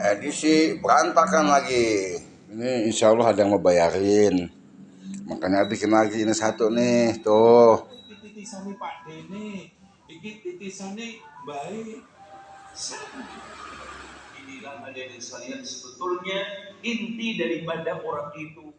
Edisi berantakan lagi. Ini insya Allah ada yang mau bayarin. Makanya bikin lagi ini satu nih, tuh. Titisane Pak Dene, iki titisane baik. Inilah hadirin sekalian, sebetulnya inti daripada orang itu.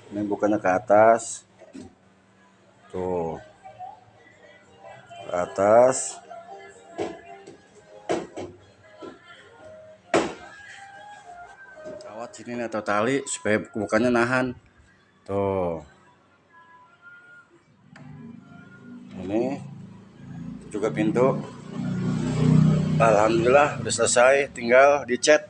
Ini bukannya ke atas. Tuh. Ke atas. Kawat sini nih atau tali supaya bukannya nahan. Tuh. Ini juga pintu. Alhamdulillah udah selesai, tinggal dicat.